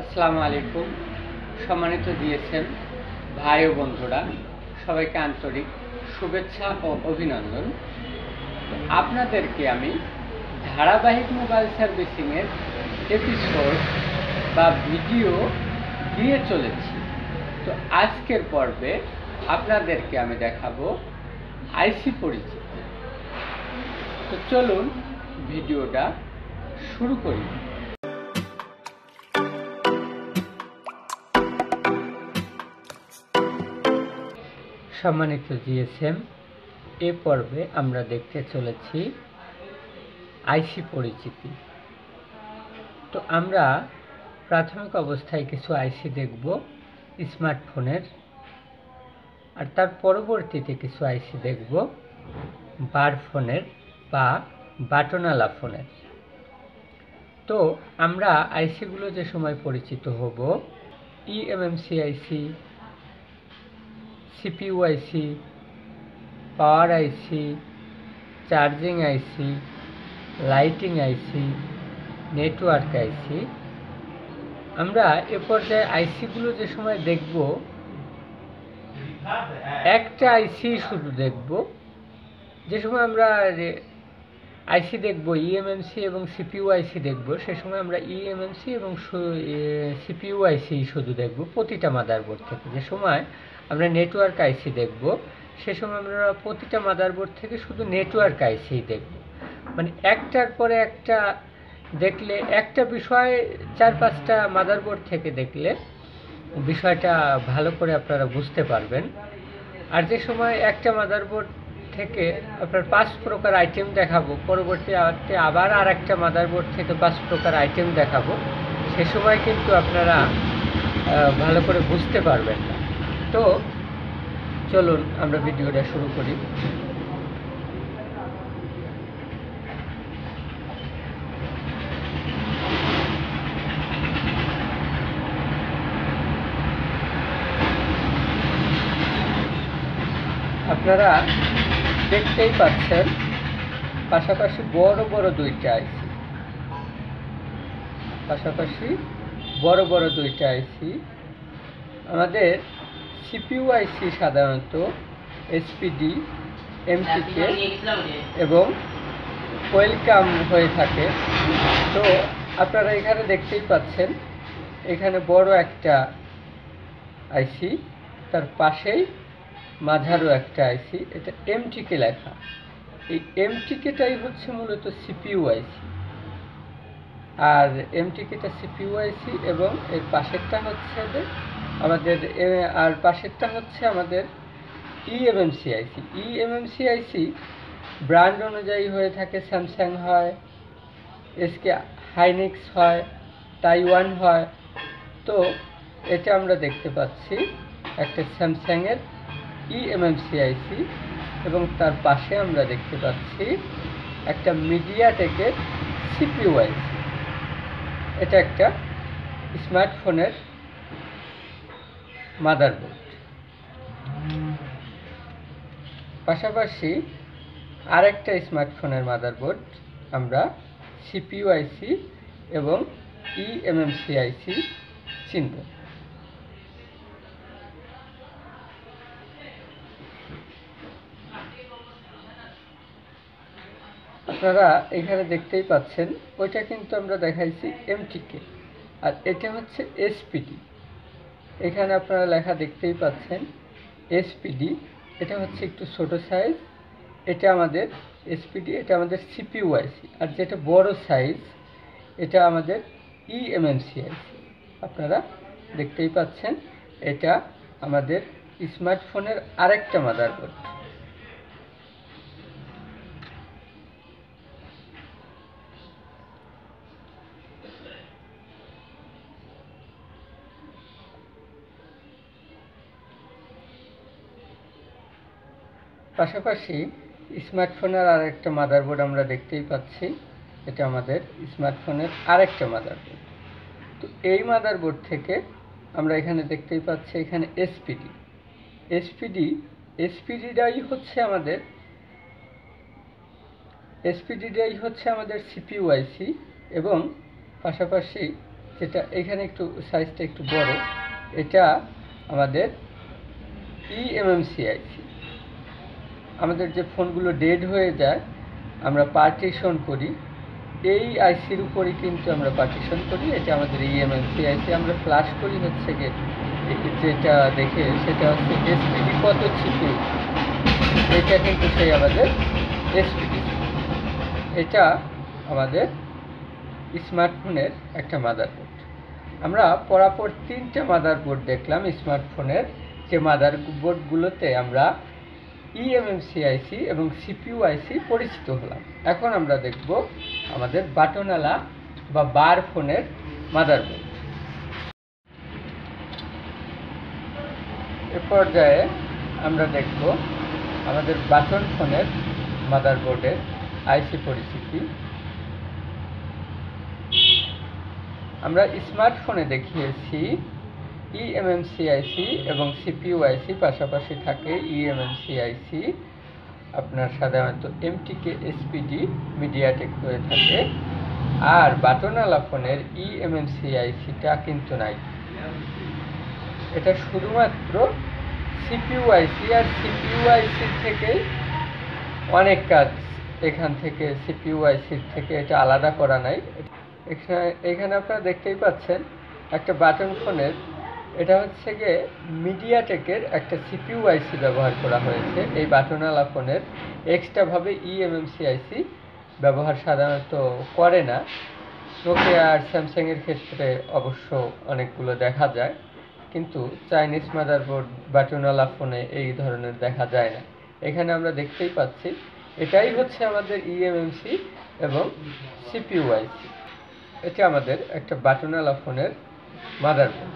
আসসালামু আলাইকুম। সম্মানিত জিএসএম ভাই ও বন্ধুরা, সবাইকে আন্তরিক শুভেচ্ছা ও অভিনন্দন। আপনাদেরকে আমি ধারাবাহিক মোবাইল সার্ভিসিংয়ের এপিসোড বা ভিডিও দিয়ে চলেছি। তো আজকের পর্বে আপনাদেরকে আমি দেখাবো আইসি পরিচিতি। তো চলুন ভিডিওটা শুরু করি। সম্মানিত জিএসএম, এ পর্বে আমরা দেখতে চলেছি আইসি পরিচিতি। তো আমরা প্রাথমিক অবস্থায় কিছু আইসি দেখব স্মার্টফোনের, আর তার পরবর্তীতে কিছু আইসি দেখব বার ফোনের বা বাটনওয়ালা ফোনের। তো আমরা আইসিগুলো যে সময় পরিচিত হব, eMMC IC, CPU IC, power IC, charging IC, lighting IC, network IC. আমরা এ পর্যায়ে আইসিগুলো যে সময় দেখব, একটা আইসি শুধু দেখব। যে সময় আমরা আইসি দেখব ইএমএমসি এবং সিপিইউ আইসি দেখব, সে সময় আমরা ইএমএমসি এবং সিপিইউ আইসি শুধু দেখব প্রতিটা মাদারবোর্ড থেকে। যে সময় আমরা নেটওয়ার্ক আইসি দেখব, সে সময় আমরা প্রতিটা মাদারবোর্ড থেকে শুধু নেটওয়ার্ক আইসি দেখব। মানে একটার পরে একটা দেখলে, একটা বিষয় 4-5টা মাদারবোর্ড থেকে দেখলে বিষয়টা ভালো করে আপনারা বুঝতে পারবেন। আর যে সময় একটা মাদারবোর্ড থেকে আপনার 5 প্রকার আইটেম দেখাবো, পরবর্তীতে আবার আর একটা মাদারবোর্ড থেকে 5 প্রকার আইটেম দেখাবো, সে সময় কিন্তু আপনারা ভালো করে বুঝতে পারবেন না। তো চলুন আমরা ভিডিওটা শুরু করি। আপনারা দেখতেই পাচ্ছেন পাশাপাশি বড় বড় দুইটা আইসি, আমাদের সিপিইউ আইসি সাধারণত এসপিডি, এমটিকে এবং ওয়েলকাম হয়ে থাকে। তো আপনারা এখানে দেখতেই পাচ্ছেন, এখানে বড় একটা আইসি, তার পাশেই মাঝারও একটা আইসি, এটা এমটিকে লেখা। এই এমটিকেটাই হচ্ছে মূলত সিপিইউ আইসি, আর এমটিকেটা সিপিইউ আইসি এবং এর পাশেরটা হচ্ছে আমাদের ইএমএমসি আইসি। ইএমএমসি আইসি ব্র্যান্ড অনুযায়ী হয়ে থাকে, স্যামসাং হয়, এসকে হাইনিক্স হয়, তাইওয়ান হয়। তো এটা আমরা দেখতে পাচ্ছি একটা স্যামসাংয়ের ইএমএমসি আইসি, এবং তার পাশে আমরা দেখতে পাচ্ছি একটা মিডিয়াটেকের সিপিইউ আইসি। এটা একটা স্মার্টফোনের মাদারবোর্ড। পাশাপাশি আরেকটা স্মার্টফোনের মাদারবোর্ড আমরা সিপিইউ আইসি এবং ইএমএমসি আইসি চিনব। আপনারা এখানে দেখতেই পাচ্ছেন, ওইটা কিন্তু আমরা দেখাইছি এমটিকে, আর এটা হচ্ছে এসপিডি। এখানে আপনারা লেখা দেখতেই পাচ্ছেন এসপিডি, এটা হচ্ছে একটু ছোট সাইজ। এটা আমাদের এসপিডি, এটা আমাদের সিপিইউ আইসি। আর যেটা বড় সাইজ, এটা আমাদের ইএমএমসি আইসি। আপনারা দেখতেই পাচ্ছেন, এটা আমাদের স্মার্টফোনের আরেকটা মাদারবোর্ড। পাশাপাশি স্মার্টফোনের আরেকটা মাদারবোর্ড আমরা দেখতেই পাচ্ছি, এটা আমাদের স্মার্টফোনের আরেকটা মাদারবোর্ড। তো এই মাদারবোর্ড থেকে আমরা এখানে দেখতেই পাচ্ছি, এখানে এসপিডিটাই হচ্ছে আমাদের সিপিইউ আইসি, এবং পাশাপাশি যেটা এখানে একটু সাইজটা একটু বড়, এটা আমাদের eMMC আইসি। আমাদের যে ফোনগুলো ডেড হয়ে যায় আমরা পার্টিশন করি, এই আইসির উপরই কিন্তু আমরা পার্টিশন করি। এটা আমাদের eMMC আইসি। আমরা ফ্ল্যাশ করি হচ্ছে গিয়ে যেটা দেখে সেটা হচ্ছে এসপিডি কত সিপিইউ, এটা কিন্তু সেই আমাদের এসপিডি। এটা আমাদের স্মার্টফোনের একটা মাদারবোর্ড। আমরা পরাপর 3টে মাদারবোর্ড দেখলাম স্মার্টফোনের, যে মাদারবোর্ডগুলোতে আমরা eMMC আইসি এবং সিপিইউ আইসি পরিচিত হলাম। এখন আমরা দেখব আমাদের বাটনওয়ালা বা বার ফোনের মাদারবোর্ড। এ পর্যায়ে আমরা দেখব আমাদের বাটন ফোনের মাদারবোর্ডের আইসি পরিচিতি। আমরা স্মার্টফোনে দেখিয়েছি eMMC আইসি এবং সিপিইউ আইসি পাশাপাশি থাকে। eMMC আইসি আপনার সাধারণত MTK SPD মিডিয়াটেক হয়ে থাকে, আর বাটনওয়ালা ফোনের eMMC আইসিটা কিন্তু নাই। এটা শুধুমাত্র সিপিইউ আইসি, আর সিপিইউ আইসির থেকেই অনেক কাজ এখান থেকে সিপিইউ আইসির থেকে এটা আলাদা করা নাই। এখানে আপনারা দেখতেই পাচ্ছেন একটা বাটন ফোনের, এটা হচ্ছে গিয়ে মিডিয়াটেকের একটা সিপিইউ আইসি ব্যবহার করা হয়েছে। এই বাটনওয়ালা ফোনের এক্সট্রাভাবে eMMC আইসি ব্যবহার সাধারণত করে না। নোকিয়া আর স্যামসাংয়ের ক্ষেত্রে অবশ্য অনেকগুলো দেখা যায়, কিন্তু চাইনিজ মাদারবোর্ড বাটনওয়ালা ফোনে এই ধরনের দেখা যায় না। এখানে আমরা দেখতেই পাচ্ছি এটাই হচ্ছে আমাদের eMMC এবং সিপিইউ আইসি। এটা আমাদের একটা বাটনওয়ালা ফোনের মাদারবোর্ড।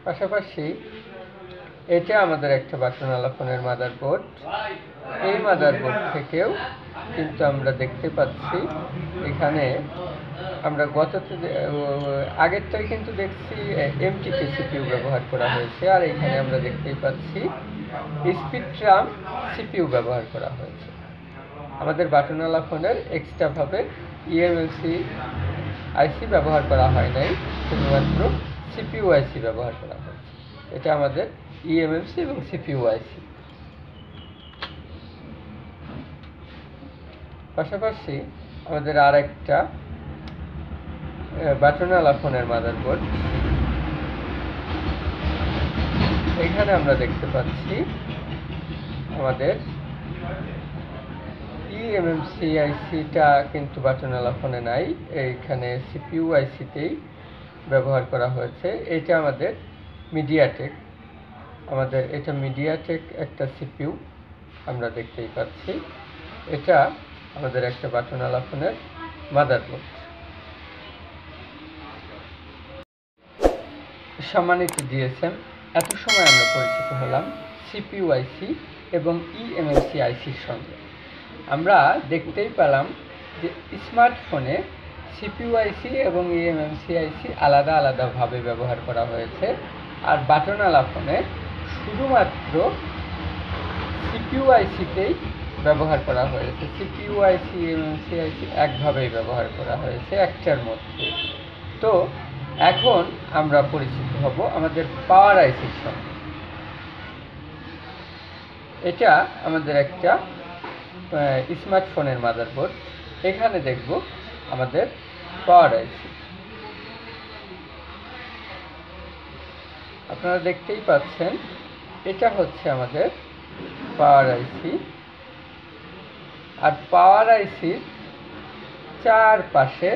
পাশাপাশি এটা আমাদের একটা বাটনওয়ালা ফোনের মাদারবোর্ড। এই মাদারবোর্ড থেকেও কিন্তু আমরা দেখতে পাচ্ছি এখানে আমরা আগেরটাই কিন্তু দেখছি MTK সিপিইউ ব্যবহার করা হয়েছে, আর এখানে আমরা দেখতেই পাচ্ছি স্পিডট্রাম সিপিইউ ব্যবহার করা হয়েছে। আমাদের বাটনওয়ালা ফোনের এক্সট্রাভাবে eMMC আইসি ব্যবহার করা হয় নাই, শুধুমাত্র সিপিইউ আইসি ব্যবহার করা হয়েছে। এটা আমাদের eMMC এবং সিপিইউ আইসি। পাশাপাশি আমাদের আর একটা বাটনওয়ালা ফোনের মাদারবোর্ড। এখানে আমরা দেখতে পাচ্ছি আমাদের eMMC আইসিটা কিন্তু বাটনওয়ালা ফোনে নাই, এইখানে সিপিইউ আইসিতেই ব্যবহার করা হয়েছে। এটা আমাদের মিডিয়াটেক, এটা মিডিয়াটেক একটা সিপিইউ আমরা দেখতেই পাচ্ছি। এটা আমাদের একটা বাটনওয়ালা ফোনের মাদারবোর্ড। সম্মানিত জিএসএম, এত সময় আমরা পরিচিত হলাম সিপিইউ আইসি এবং eMMC আইসির সঙ্গে। আমরা দেখতেই পেলাম যে স্মার্টফোনে সিপিইউ আইসি এবং eMMC আইসি আলাদা আলাদাভাবে ব্যবহার করা হয়েছে, আর বাটনওয়ালা ফোনে শুধুমাত্র সিপিইউ আইসিতেই ব্যবহার করা হয়েছে। সিপিইউ আইসি eMMC আইসি একভাবেই ব্যবহার করা হয়েছে একটার মধ্যে। তো এখন আমরা পরিচিত হব আমাদের পাওয়ার আইসির সঙ্গে। এটা আমাদের একটা স্মার্টফোনের মাদারবোর্ড। এখানে দেখব আমাদের পাওয়ার আইসি। আপনারা দেখতেই পাচ্ছেন এটা হচ্ছে আমাদের পাওয়ার আইসি, আর পাওয়ার আইসির চারপাশে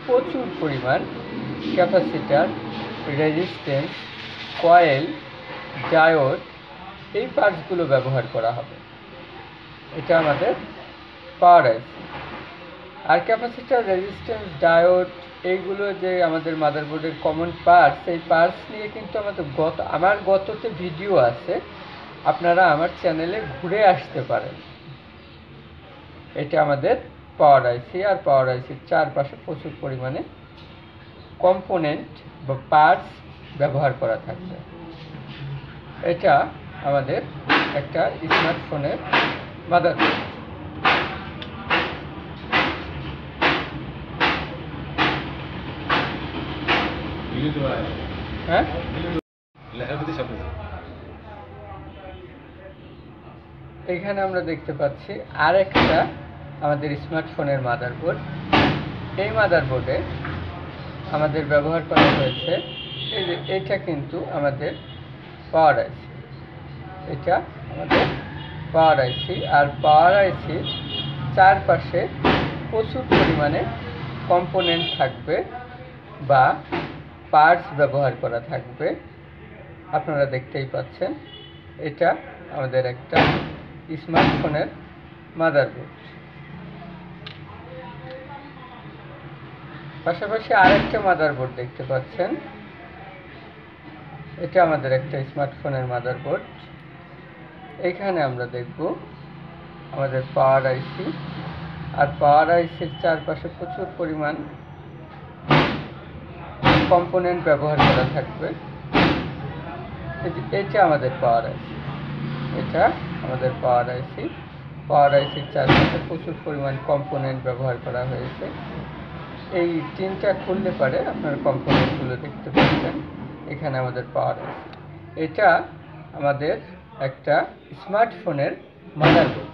প্রচুর পরিমাণ ক্যাপাসিটার, রেজিস্ট্যান্স, কয়েল, ডায়োড এই পার্টসগুলো ব্যবহার করা হবে। এটা আমাদের পাওয়ার আইসি। আর ক্যাপাসিটার, রেজিস্ট্যান্স, ডায়োড এইগুলো যে আমাদের মাদারবোর্ডের কমন পার্টস, এই পার্টস নিয়ে কিন্তু আমার গততে ভিডিও আছে, আপনারা আমার চ্যানেলে ঘুরে আসতে পারেন। এটা আমাদের পাওয়ার আইসি, আর পাওয়ার আইসির চারপাশে প্রচুর পরিমাণে কম্পোনেন্ট বা পার্টস ব্যবহার করা থাকবে। এটা আমাদের একটা স্মার্টফোনের মাদারবোর্ড। হ্যাঁ, এখানে আমরা দেখতে পাচ্ছি আরেকটা আমাদের স্মার্টফোনের মাদারবোর্ড। এই মাদারবোর্ডে আমাদের ব্যবহার করা হয়েছে এই যে এটা কিন্তু আমাদের পাওয়ার আইসি, এটা আমাদের পাওয়ার আইসি। আর পাওয়ার আইসির চারপাশে প্রচুর পরিমাণে কম্পোনেন্ট থাকবে বা পার্টস ব্যবহার করা থাকবে। আপনারা দেখতেই পাচ্ছেন এটা আমাদের একটা স্মার্টফোনের মাদারবোর্ড। পাশাপাশি আরেকটা মাদারবোর্ড দেখতে পাচ্ছেন, এটা আমাদের একটা স্মার্টফোনের মাদারবোর্ড। এইখানে আমরা দেখব আমাদের পাওয়ার আইসি, আর পাওয়ার আইসির চারপাশে প্রচুর পরিমাণ কম্পোনেন্ট ব্যবহার করা থাকবে। এটা আমাদের পাওয়ার আইসি, এটা আমাদের পাওয়ার আইসি। পাওয়ার আইসির চারপাশে প্রচুর পরিমাণ কম্পোনেন্ট ব্যবহার করা হয়েছে। এই টিনটা খুললে পারে আপনার কম্পোনেন্টগুলো দেখতে পাচ্ছেন। এখানে আমাদের পাওয়ার আইসি, এটা আমাদের একটা স্মার্টফোনের মাদারবোর্ড।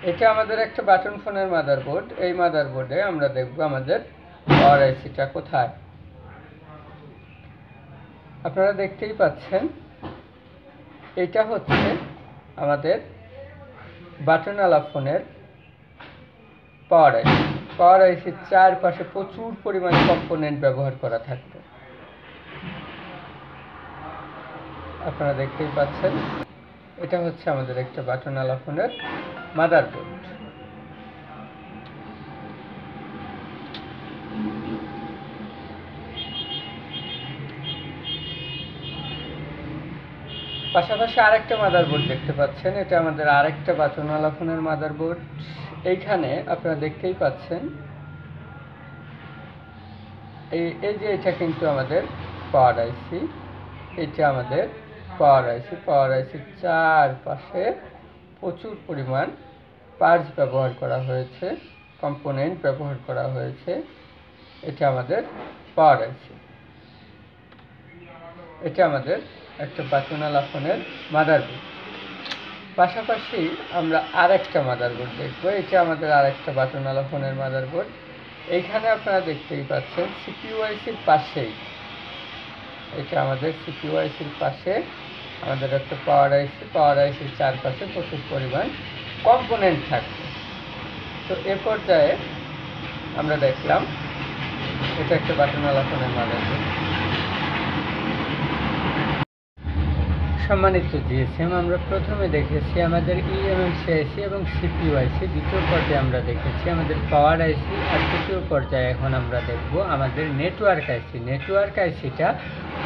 এটা আমাদের একটা বাটন ফোনের মাদারবোর্ড। এই মাদারবোর্ডে আমরা দেখব আমাদের পাওয়ার আইসিটা কোথায়। আপনারা দেখতেই পাচ্ছেন এটা হচ্ছে আমাদের বাটনওয়ালা ফোনের পাওয়ার আইসি। পাওয়ার আইসির চারপাশে প্রচুর পরিমাণে কম্পোনেন্ট ব্যবহার করা থাকবে। আপনারা দেখতেই পাচ্ছেন এটা হচ্ছে আমাদের একটা বাটনওয়ালা ফোনের মাদারবোর্ড। পাশাপাশি আরেকটা মাদারবোর্ড দেখতে পাচ্ছেন, এটা আমাদের আরেকটা বাটনওয়ালা ফোনের মাদারবোর্ড। এইখানে আপনারা দেখতেই পাচ্ছেন এই যে এটা কিন্তু আমাদের পাওয়ার আইসি, এটা আমাদের পাওয়ার আইসি। পাওয়ার আইসির চারপাশে প্রচুর পরিমাণ পার্টস ব্যবহার করা হয়েছে, কম্পোনেন্ট ব্যবহার করা হয়েছে। এটা আমাদের পাওয়ার আইসি, এটা আমাদের একটা বাটনওয়ালা ফোনের মাদারবোর্ড। পাশাপাশি আমরা আরেকটা মাদারবোর্ড দেখব, এটা আমাদের আরেকটা বাটনওয়ালা ফোনের মাদারবোর্ড। এইখানে আপনারা দেখতেই পাচ্ছেন সিপিইউ আইসির পাশেই, এটা আমাদের সিপিইউ আইসির পাশে আমাদের একটা পাওয়ার আইসি। পাওয়ার আইসির চারপাশে প্রচুর পরিমাণ কম্পোনেন্ট থাকবে। তো এ পর্যায়ে আমরা দেখলাম এটা একটা বাটনওয়ালা ফোনের মাদারবোর্ড। সম্মানিত জিএসএম, আমরা প্রথমে দেখেছি আমাদের ইএমএমসি আইসি এবং সিপিইউ আইসি। দ্বিতীয় পর্যায়ে আমরা দেখেছি আমাদের পাওয়ার আইসি। আর তৃতীয় পর্যায়ে এখন আমরা দেখব আমাদের নেটওয়ার্ক আইসি। নেটওয়ার্ক আইসিটা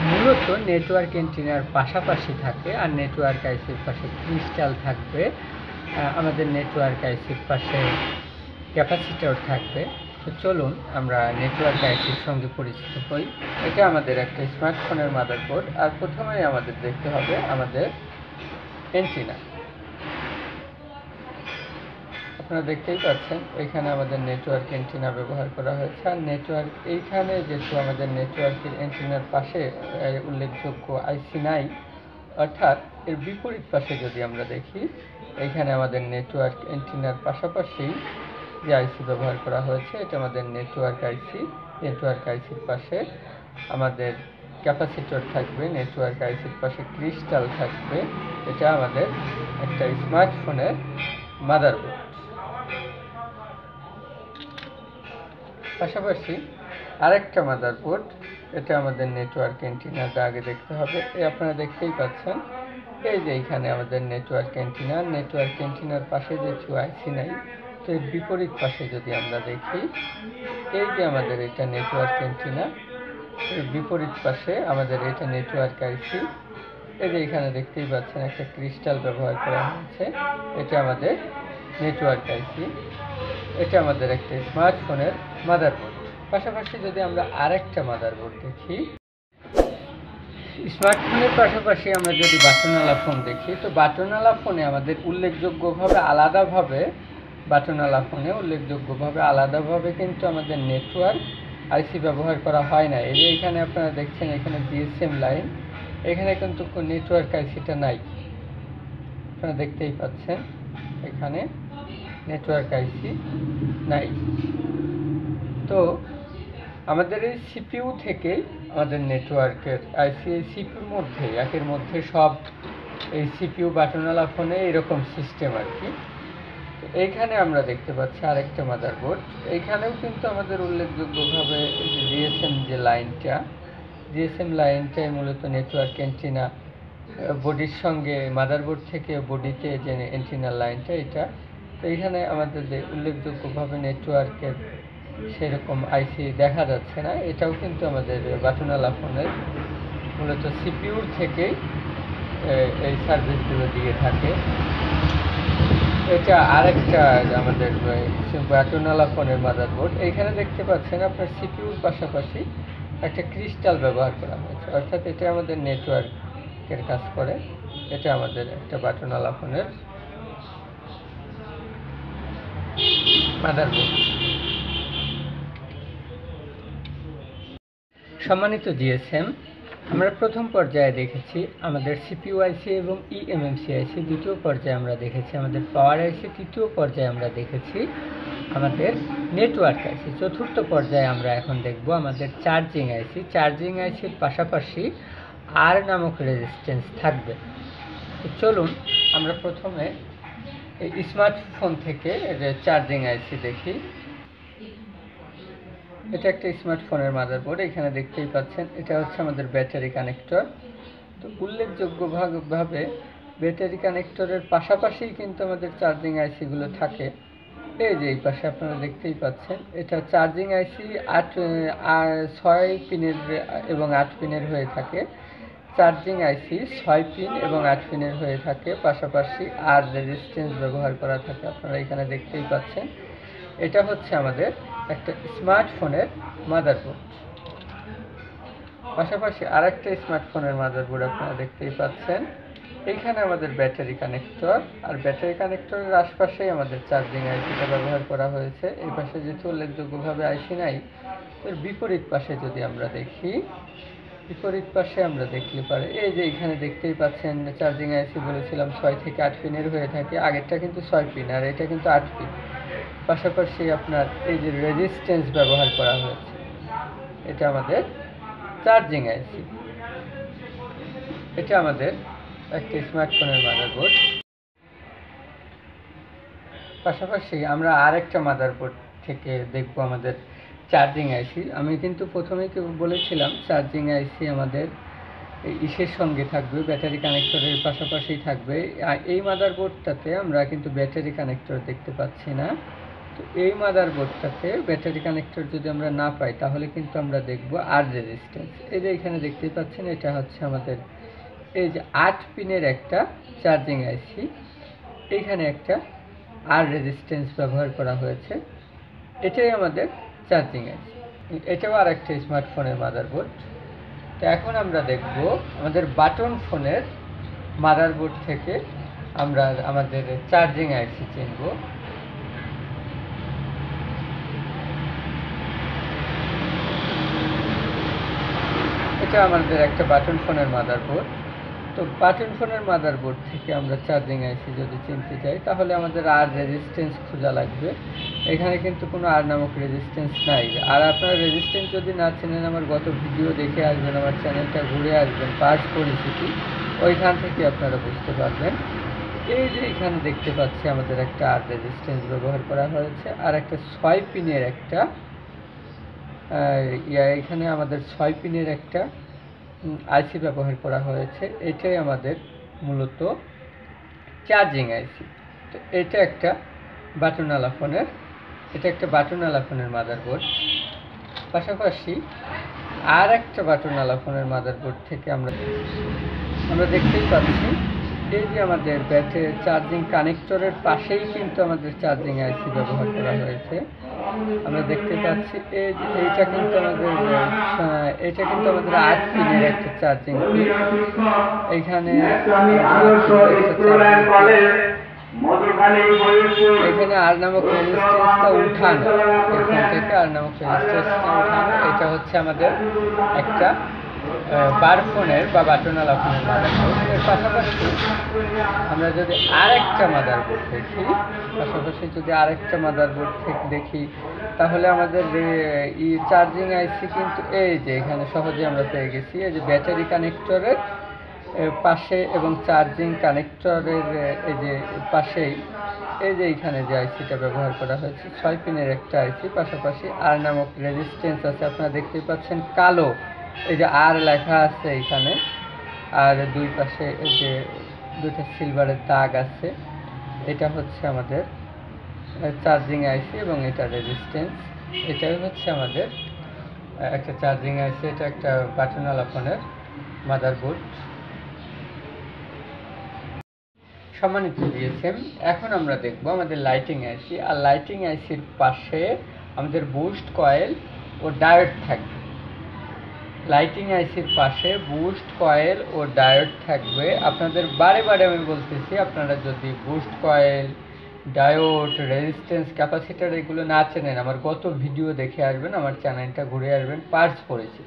মূলত নেটওয়ার্ক এন্টিনার পাশাপাশি থাকে, আর নেটওয়ার্ক আইসির পাশে ক্রিস্টাল থাকবে, আমাদের নেটওয়ার্ক আইসির পাশে ক্যাপাসিটর থাকবে। তো চলুন আমরা নেটওয়ার্ক আইসির সঙ্গে পরিচিত হই। এটা আমাদের একটা স্মার্টফোনের মাদারবোর্ড। আর প্রথমেই আমাদের দেখতে হবে আমাদের এন্টিনা। আপনারা দেখতেই পাচ্ছেন এখানে আমাদের নেটওয়ার্ক এন্টিনা ব্যবহার করা হয়েছে। আর নেটওয়ার্ক এইখানে যেহেতু আমাদের নেটওয়ার্কের এন্টিনার পাশে উল্লেখযোগ্য আইসি নাই, অর্থাৎ এর বিপরীত পাশে যদি আমরা দেখি, এইখানে আমাদের নেটওয়ার্ক এন্টিনার পাশাপাশি যে আইসি ব্যবহার করা হয়েছে এটা আমাদের নেটওয়ার্ক আইসি। নেটওয়ার্ক আইসির পাশে আমাদের ক্যাপাসিটর থাকবে, নেটওয়ার্ক আইসির পাশে ক্রিস্টাল থাকবে। এটা আমাদের একটা স্মার্টফোনের মাদারবোর্ড। পাশাপাশি আরেকটা মাদারবোর্ড, এটা আমাদের নেটওয়ার্ক এন্টিনাটা আগে দেখতে হবে। আপনারা দেখতেই পাচ্ছেন এই যে এইখানে আমাদের নেটওয়ার্ক এন্টিনা। নেটওয়ার্ক এন্টিনার পাশে যেহেতু আইসি নাই, তো এর বিপরীত পাশে যদি আমরা দেখি, এই যে আমাদের এটা নেটওয়ার্ক এন্টিনা, এর বিপরীত পাশে আমাদের এটা নেটওয়ার্ক আইসি। এই যে এখানে দেখতেই পাচ্ছেন একটা ক্রিস্টাল ব্যবহার করা হয়েছে, এটা আমাদের নেটওয়ার্ক আইসি। এটা আমাদের একটা স্মার্টফোনের মাদারবোর্ড। পাশাপাশি যদি আমরা আরেকটা মাদারবোর্ড দেখি, স্মার্টফোনের পাশাপাশি আমরা যদি বাটনওয়ালা ফোন দেখি, তো বাটনওয়ালা ফোনে আমাদের উল্লেখযোগ্যভাবে আলাদাভাবে কিন্তু আমাদের নেটওয়ার্ক আইসি ব্যবহার করা হয় না। এই যে এখানে আপনারা দেখছেন, এখানে জিএসএম লাইন, এখানে কিন্তু নেটওয়ার্ক আইসিটা নাই, আপনারা দেখতেই পাচ্ছেন এখানে নেটওয়ার্ক আইসি নাই। তো আমাদের এই সিপিইউ থেকে আমাদের নেটওয়ার্কের আইসি, এই সিপিইউর মধ্যে একের মধ্যে সব এই সিপিইউ বাটনওয়ালা ফোনে এরকম সিস্টেম আর কি। এইখানে আমরা দেখতে পাচ্ছি আরেকটা মাদারবোর্ড। এইখানেও কিন্তু আমাদের উল্লেখযোগ্যভাবে জিএসএম লাইনটাই মূলত নেটওয়ার্ক অ্যান্টিনা, বডির সঙ্গে মাদারবোর্ড থেকে বডিতে যে অ্যান্টিনার লাইনটা এটা। তো এইখানে আমাদের উল্লেখযোগ্যভাবে নেটওয়ার্কের সেরকম আইসি দেখা যাচ্ছে না। এটাও কিন্তু আমাদের বাটনওয়ালা ফোনের মূলত সিপিইউর থেকেই এই সার্ভিসগুলো দিয়ে থাকে। এটা আরেকটা আমাদের বাটনওয়ালা ফোনের মাদারবোর্ড। এইখানে দেখতে পাচ্ছেন আপনার সিপিইউর পাশাপাশি একটা ক্রিস্টাল ব্যবহার করা হয়েছে, অর্থাৎ এটা আমাদের নেটওয়ার্কের কাজ করে। এটা আমাদের একটা বাটনওয়ালা ফোনের মাদারবোর্ড। সম্মানিত জিএসএম, আমরা প্রথম পর্যায়ে দেখেছি আমাদের সিপিইউ আইসি এবং ইএমএমসি আইসি, দ্বিতীয় পর্যায়ে আমরা দেখেছি আমাদের পাওয়ার আইসি, তৃতীয় পর্যায়ে আমরা দেখেছি আমাদের নেটওয়ার্ক আইসি, চতুর্থ পর্যায়ে আমরা এখন দেখব আমাদের চার্জিং আইসি। চার্জিং আইসির পাশাপাশি আর নামক রেজিস্ট্যান্স থাকবে। তো চলুন আমরা প্রথমে এই স্মার্টফোন থেকে চার্জিং আইসি দেখি। এটা একটা স্মার্টফোনের মাদারবোর্ড। এখানে দেখতেই পাচ্ছেন এটা হচ্ছে আমাদের ব্যাটারি কানেক্টর। তো উল্লেখযোগ্যভাবে ব্যাটারি কানেক্টরের পাশাপাশি কিন্তু আমাদের চার্জিং আইসিগুলো থাকে। এই যে এই পাশে আপনারা দেখতেই পাচ্ছেন, এটা চার্জিং আইসি 6 পিনের এবং 8 পিনের হয়ে থাকে। চার্জিং আইসি 6 পিন এবং 8 পিনের হয়ে থাকে, পাশাপাশি আর রেজিস্ট্যান্স ব্যবহার করা থাকে। আপনারা এখানে দেখতেই পাচ্ছেন এটা হচ্ছে আমাদের একটা স্মার্টফোনের মাদারবোর্ড। পাশাপাশি আরেকটা স্মার্টফোনের মাদারবোর্ড আপনারা দেখতেই পাচ্ছেন। এইখানে আমাদের ব্যাটারি কানেক্টর, আর ব্যাটারি কানেক্টরের আশপাশেই আমাদের চার্জিং আইসিটা ব্যবহার করা হয়েছে। এই পাশে যেহেতু উল্লেখযোগ্যভাবে আইসি নাই, এর বিপরীত পাশে যদি আমরা দেখি, বিপরীত পাশে আমরা দেখলে পারে এই যে এখানে দেখতেই পাচ্ছেন চার্জিং আইসি বলেছিলাম 6 থেকে 8 পিনের হয়ে থাকে। আগেরটা কিন্তু 6 পিন আর এটা কিন্তু 8 পিন। পাশাপাশি আপনার এই যে রেজিস্ট্যান্স ব্যবহার করা হয়েছে, এটা আমাদের চার্জিং আইসি। এটা আমাদের একটা স্মার্টফোনের মাদারবোর্ড। পাশাপাশি আমরা আরেকটা মাদারবোর্ড থেকে দেখব আমাদের চার্জিং আইসি। আমি কিন্তু প্রথমেই বলেছিলাম চার্জিং আইসি আমাদের ইসের সঙ্গে থাকবে, ব্যাটারি কানেক্টরের পাশাপাশি থাকবে। এই মাদারবোর্ডটাতে আমরা কিন্তু ব্যাটারি কানেক্টর দেখতে পাচ্ছি না। তো এই মাদারবোর্ডটাতে ব্যাটারি কানেক্টর যদি আমরা না পাই, তাহলে কিন্তু আমরা দেখব আর রেজিস্ট্যান্স। এই যে এখানে দেখতেই পাচ্ছেন এটা হচ্ছে আমাদের এই যে 8 পিনের একটা চার্জিং আইসি। এইখানে একটা আর রেজিস্ট্যান্স ব্যবহার করা হয়েছে, এটাই আমাদের চার্জিং আইসি। এটাও আর একটা স্মার্টফোনের মাদারবোর্ড। তো এখন আমরা দেখব আমাদের বাটন ফোনের মাদারবোর্ড থেকে আমরা আমাদের চার্জিং আইসি চিনব। এটা আমাদের একটা বাটন ফোনের মাদারবোর্ড। তো বাটন ফোনের মাদারবোর্ড থেকে আমরা চার্জিং আইসি যদি চিনতে চাই, তাহলে আমাদের আর রেজিস্ট্যান্স খোঁজা লাগবে। এখানে কিন্তু কোনো আর নামক রেজিস্ট্যান্স নাই। আর আপনারা রেজিস্ট্যান্স যদি না চেনেন, আমার গত ভিডিও দেখে আসবেন, আমার চ্যানেলটা ঘুরে আসবেন, পার্টস পরিচিতি, ওইখান থেকে আপনারা বুঝতে পারবেন। এই যে এখানে দেখতে পাচ্ছি আমাদের একটা আর রেজিস্ট্যান্স ব্যবহার করা হয়েছে, আর একটা 6 পিনের একটা এখানে আমাদের 6 পিনের একটা আইসি ব্যবহার করা হয়েছে। এটাই আমাদের মূলত চার্জিং আইসি। তো এটা একটা বাটনওয়ালা ফোনের মাদারবোর্ড। পাশাপাশি আর একটা বাটনওয়ালা ফোনের মাদারবোর্ড থেকে আমরা দেখতেই পাচ্ছি এই যে আমাদের ব্যাটারি চার্জিং কানেক্টরের পাশেই কিন্তু আমাদের চার্জিং আইসি ব্যবহার করা হয়েছে। আমরা দেখতে পাচ্ছি এই যে এটা কিন্তু আমাদের 8 পিনের একটা চার্জিং পিন। এখানে আর নামক রেজিস্ট্যান্সটা উঠানো, এখান থেকে আর নামক রেজিস্ট্যান্সটা উঠানো। এটা হচ্ছে আমাদের একটা বার ফোনের বা বাটনওয়ালা ফোনের মাদারবোর্ড। এর পাশাপাশি আমরা যদি আরেকটা মাদারবোর্ড দেখি, দেখি তাহলে আমাদের চার্জিং আইসি কিন্তু এই যে এখানে সহজে আমরা পেয়ে গেছি। এই যে ব্যাটারি কানেক্টরের পাশে এবং চার্জিং কানেক্টরের এই যে পাশেই এই যে এইখানে যে আইসিটা ব্যবহার করা হয়েছে 6 পিনের একটা আইসি, পাশাপাশি আর নামক রেজিস্ট্যান্স আছে, আপনারা দেখতেই পাচ্ছেন কালো, এই যে আর লেখা আছে এখানে, আর দুই পাশে এই যে দুইটা সিলভারের দাগ আছে। এটা হচ্ছে আমাদের চার্জিং আইসি এবং এটা রেজিস্ট্যান্স। এটাই হচ্ছে আমাদের একটা চার্জিং আইসি, এটা একটা বাটনওয়ালা ফোনের মাদারবোর্ড। সম্মানিত জিএসএম, এখন আমরা দেখব আমাদের লাইটিং আইসি। আর লাইটিং আইসির পাশে আমাদের বুস্ট কয়েল ও ডায়োড থাকবে। লাইটিং আইসির পাশে বুস্ট কয়েল ও ডায়োড থাকবে। আপনাদের বারে বারে আমি বলতেছি, আপনারা যদি boost coil, diode, resistance, capacitor এগুলো না চেনেন, আমার গত ভিডিও দেখে আসবেন, আমার চ্যানেলটা ঘুরে আসবেন, পার্টস পড়েছি।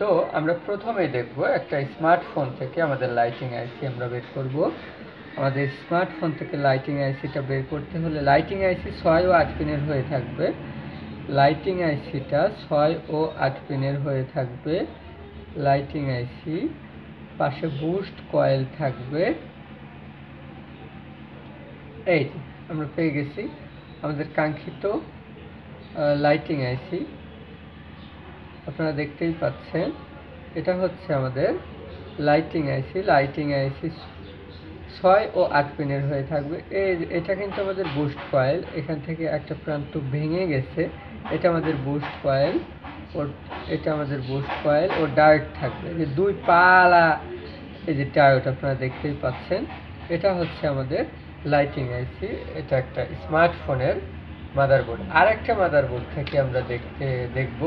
তো আমরা প্রথমে দেখব একটা স্মার্টফোন থেকে আমাদের লাইটিং আইসি আমরা বের করব। আমাদের স্মার্টফোন থেকে লাইটিং আইসিটা বের করতে হলে লাইটিং আইসি 6 ও 8 পিনের হয়ে থাকবে। লাইটিং আইসিটা 6 ও 8 পিনের হয়ে থাকবে। লাইটিং আইসি পাশে বুস্ট কয়েল থাকবে। এই আমরা পেয়ে গেছি আমাদের কাঙ্ক্ষিত লাইটিং আইসি। আপনারা দেখতেই পাচ্ছেন এটা হচ্ছে আমাদের লাইটিং আইসি। লাইটিং আইসি 6 ও 8 পিনের হয়ে থাকবে। এটা কিন্তু আমাদের বুস্ট কয়েল, এখান থেকে একটা প্রান্ত ভেঙে গেছে। এটা আমাদের বুস্ট কয়েল ও ডায়োড থাকবে। যে দুই পালা এই যে ডায়োড আপনারা দেখতেই পাচ্ছেন, এটা হচ্ছে আমাদের লাইটিং আইসি। এটা একটা স্মার্টফোনের মাদারবোর্ড। আর একটা মাদারবোর্ড থেকে আমরা দেখব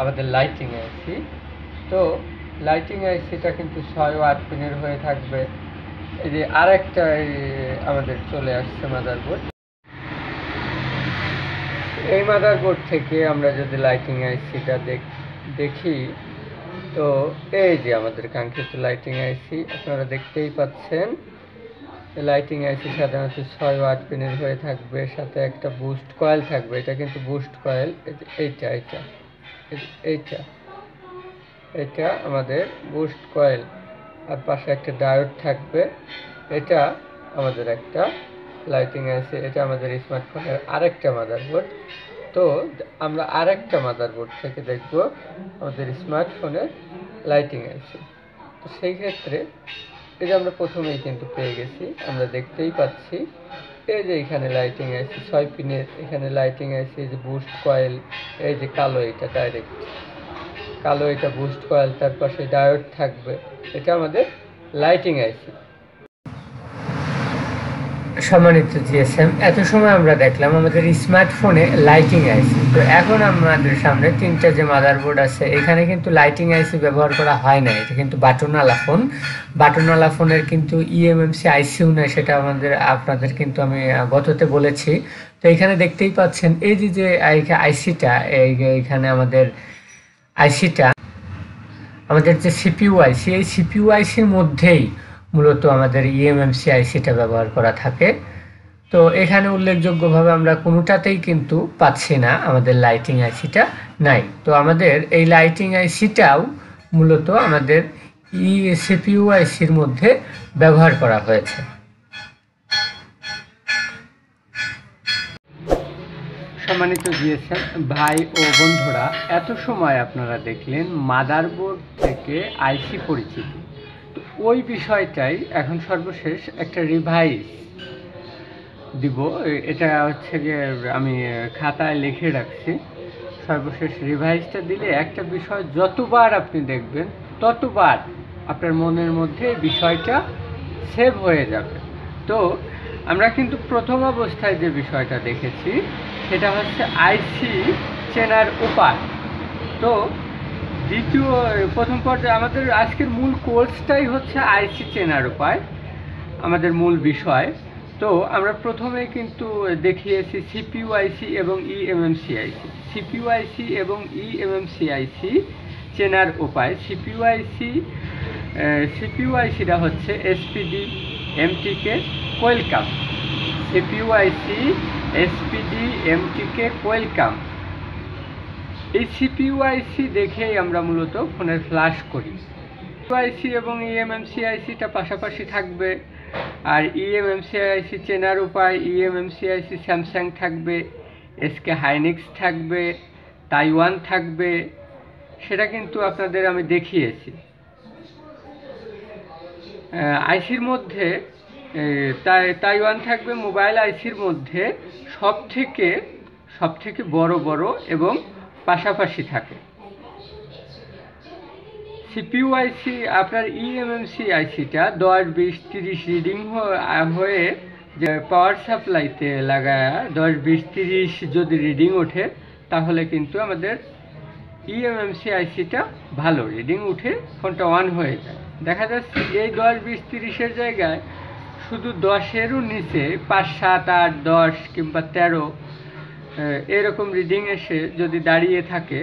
আমাদের লাইটিং আইসি। তো লাইটিং আইসিটা কিন্তু 6 ও 8 পিনের হয়ে থাকবে। এই যে আরেকটা আমাদের চলে আসছে মাদারবোর্ড। এই মাদারবোর্ড থেকে আমরা যদি লাইটিং আইসিটা দেখি, তো এই যে আমাদের কাঙ্ক্ষিত লাইটিং আইসি আপনারা দেখতেই পাচ্ছেন। লাইটিং আইসি সাধারণত 6 ও 8 পিনের হয়ে থাকবে, সাথে একটা বুস্ট কয়েল থাকবে। এটা কিন্তু বুস্ট কয়েল। এটা আমাদের বুস্ট কয়েল, আর পাশে একটা ডায়োড থাকবে। এটা আমাদের একটা লাইটিং আইসি। এটা আমাদের স্মার্টফোনের আরেকটা মাদারবোর্ড। তো আমরা আরেকটা মাদারবোর্ড থেকে দেখব আমাদের স্মার্টফোনের লাইটিং আইসি। তো সেই ক্ষেত্রে এই যে আমরা প্রথমেই কিন্তু পেয়ে গেছি, আমরা দেখতেই পাচ্ছি এই যে এখানে লাইটিং আইসি 6 পিনের, এখানে লাইটিং আইসি, এই যে বুস্ট কয়েল, এই যে কালো, এটা ডাইরেক্ট কালো, এটা বুস্ট কয়েল, তার পাশে ডায়োড থাকবে। এটা আমাদের লাইটিং আইসি। সম্মানিত জিএসএম, এত সময় আমরা দেখলাম আমাদের স্মার্টফোনে লাইটিং আইসি। তো এখন আমাদের সামনে তিনটা যে মাদারবোর্ড আছে, এখানে কিন্তু লাইটিং আইসি ব্যবহার করা হয় না। এটা কিন্তু বাটনওয়ালা ফোন। বাটনওয়ালা ফোনের কিন্তু ইএমএমসি আইসিও নয়, সেটা আপনাদের কিন্তু আমি গততে বলেছি। তো এখানে দেখতেই পাচ্ছেন এই যে আইসিটা, এইখানে আমাদের আইসিটা, আমাদের যে সিপিইউ আইসি, এই সিপিইউ আইসির মধ্যেই মূলত আমাদের ইএমএমসি আইসিটা ব্যবহার করা থাকে। তো এখানে উল্লেখযোগ্যভাবে আমরা কোনোটাতেই কিন্তু পাচ্ছি না, আমাদের লাইটিং আইসিটা নাই। তো আমাদের এই লাইটিং আইসিটাও মূলত আমাদের সিপিইউ আইসির মধ্যে ব্যবহার করা হয়েছে। সম্মানিত জিএসএম ভাই ও বন্ধুরা, এত সময় আপনারা দেখলেন মাদারবোর্ড থেকে আইসি পরিচিতি। তো ওই বিষয়টাই এখন সর্বশেষ একটা রিভাইজ দিব। এটা হচ্ছে যে আমি খাতায় লিখে রাখছি। সর্বশেষ রিভাইজটা দিলে একটা বিষয় যতবার আপনি দেখবেন ততবার আপনার মনের মধ্যে বিষয়টা সেভ হয়ে যাবে। তো আমরা কিন্তু প্রথম অবস্থায় যে বিষয়টা দেখেছি সেটা হচ্ছে আইসি চেনার উপায়। তো প্রথম পর্যায়ে আমাদের আজকের মূল কোর্সটাই হচ্ছে আইসি চেনার উপায়, আমাদের মূল বিষয়। তো আমরা প্রথমে কিন্তু দেখিয়েছি সিপিইউ আইসি এবং ইএমএমসি আইসি। সিপিইউ আইসি এবং ইএমএমসি আইসি চেনার উপায়। সিপিইউ আইসিটা হচ্ছে এসপিডি এমটিকে কোয়েল কাম। সিপিইউ আইসি এসপিডি এমটিকে কোয়েল কাম। এই সিপিইউ আইসি দেখেই আমরা মূলত ফোনের ফ্ল্যাশ করি। সিপিইউ আইসি এবং ইএমএমসি আইসিটা পাশাপাশি থাকবে। আর ইএমএমসি আইসি চেনার উপায়, ইএমএমসি আইসি স্যামসাং থাকবে, এসকে হাইনিক্স থাকবে, তাইওয়ান থাকবে, সেটা কিন্তু আপনাদের আমি দেখিয়েছি। আইসির মধ্যে তাইওয়ান থাকবে মোবাইল আইসির মধ্যে সব থেকে বড় এবং পাশাপাশি থাকে। সিপিইউ আইসি আপনার ইএমএমসি আইসিটা 10, 20, 30 রিডিং হয়ে যে পাওয়ার সাপ্লাইতে লাগায় 10, 20, 30 যদি রিডিং ওঠে তাহলে কিন্তু আমাদের ইএমএমসি আইসিটা ভালো রিডিং উঠে ফোনটা অন হয়ে যায়। দেখা যাচ্ছে এই 10, 20, 30-এর জায়গায় শুধু 10-এরও নিচে 5, 7, 8, 10 কিংবা 13 এরকম রিডিং এসে যদি দাঁড়িয়ে থাকে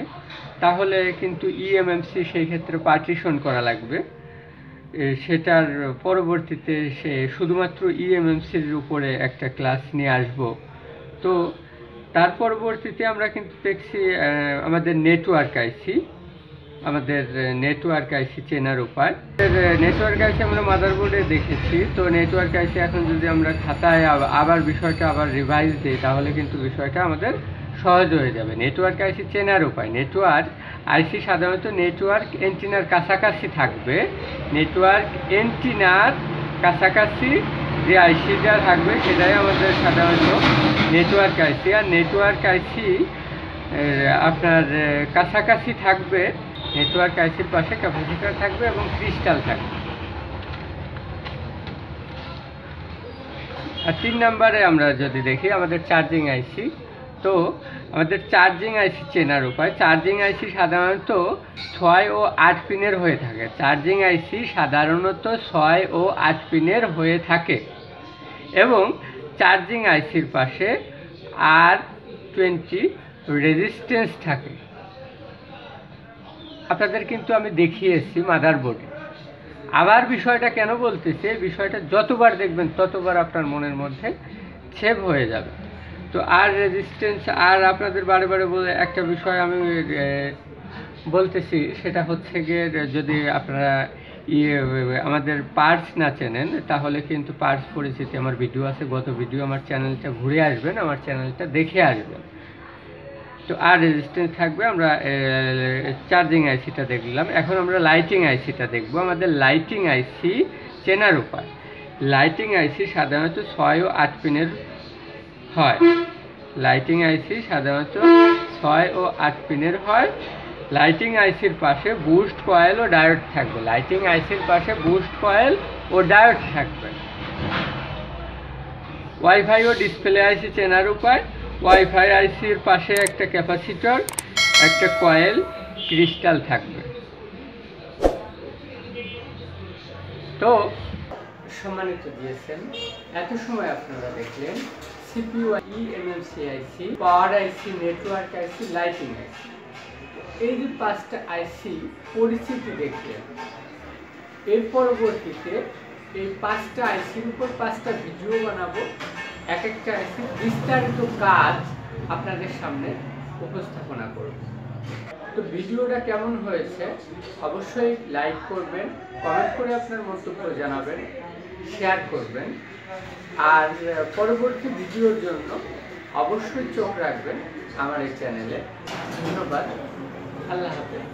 তাহলে কিন্তু ইএমএমসি সেই ক্ষেত্রে পার্টিশন করা লাগবে। সেটার পরবর্তীতে সে শুধুমাত্র ইএমএমসির উপরে একটা ক্লাস নিয়ে আসব। তো তার পরবর্তীতে আমরা কিন্তু দেখছি আমাদের নেটওয়ার্ক আইসি চেনার উপায়। নেটওয়ার্ক আইসি আমরা মাদারবোর্ডে দেখেছি। তো নেটওয়ার্ক আইসি এখন যদি আমরা খাতায় আবার বিষয়টা রিভাইজ দিই তাহলে কিন্তু বিষয়টা আমাদের সহজ হয়ে যাবে। নেটওয়ার্ক আইসি চেনার উপায়। নেটওয়ার্ক আইসি সাধারণত নেটওয়ার্ক এন্টিনার কাছাকাছি থাকবে। নেটওয়ার্ক এন্টিনার কাছাকাছি যে আইসিটা থাকবে সেটাই আমাদের সাধারণত নেটওয়ার্ক আইসি। আর নেটওয়ার্ক আইসি আপনার কাছাকাছি থাকবে, নেটওয়ার্ক আইসির পাশে ক্যাপাসিটর থাকবে এবং ক্রিস্টাল থাকবে। আর 3 নম্বরে আমরা যদি দেখি আমাদের চার্জিং আইসি। তো আমাদের চার্জিং আইসি চেনার উপায়। চার্জিং আইসি সাধারণত 6 ও 8 পিনের হয়ে থাকে। চার্জিং আইসি সাধারণত 6 ও 8 পিনের হয়ে থাকে এবং চার্জিং আইসির পাশে R20 রেজিস্ট্যান্স থাকে। আপনাদের কিন্তু আমি দেখিয়েছি মাদারবোর্ডে। আবার বিষয়টা কেন বলতেছি, বিষয়টা যতবার দেখবেন ততবার আপনার মনের মধ্যে সেভ হয়ে যাবে। তো আর রেজিস্ট্যান্স আর আপনাদের বারে বলে একটা বিষয় আমি বলতেছি, সেটা হচ্ছে গিয়ে যদি আপনারা আমাদের পার্টস না চেনেন তাহলে কিন্তু পার্টস পরিচিতি আমার ভিডিও আছে, গত ভিডিও আমার চ্যানেলটা ঘুরে আসবেন, আমার চ্যানেলটা দেখে আসবেন। তো আর রেজিস্ট্যান্স থাকবে। আমরা চার্জিং আইসিটা দেখলাম, এখন আমরা লাইটিং আইসিটা দেখব। আমাদের লাইটিং আইসি চেনার উপায়। লাইটিং আইসি সাধারণত 6 ও 8 পিনের হয়। লাইটিং আইসি সাধারণত 6 ও 8 পিনের হয়। লাইটিং আইসির পাশে বুস্ট কয়েল ও ডায়োড থাকবে। লাইটিং আইসির পাশে বুস্ট কয়েল ও ডায়োড থাকবে। ওয়াইফাই ও ডিসপ্লে আইসি চেনার উপায়। ওয়াইফাই আইসির পাশে একটা ক্যাপাসিটর, একটা কয়েল, ক্রিস্টাল থাকবে। তো সম্মানিত দিয়েছেন, এত সময় আপনারা দেখলেন সিপিইউ, ইএমএমসি আইসি, পাওয়ার আইসি, নেটওয়ার্ক আইসি, লাইটিং আইসি। এই যে 5টা আইসি পরিচিতি দেখলেন। এর পরবর্তীতে এই 5টা আইসির উপর 5টা ভিডিও বানাবো। এক একটা আইসির বিস্তারিত কাজ আপনাদের সামনে উপস্থাপনা করব। তো ভিডিওটা কেমন হয়েছে অবশ্যই লাইক করবেন, কমেন্ট করে আপনার মন্তব্য জানাবেন, শেয়ার করবেন। আর পরবর্তী ভিডিওর জন্য অবশ্যই চোখ রাখবেন আমার এই চ্যানেলে। ধন্যবাদ। আল্লাহ হাফেজ।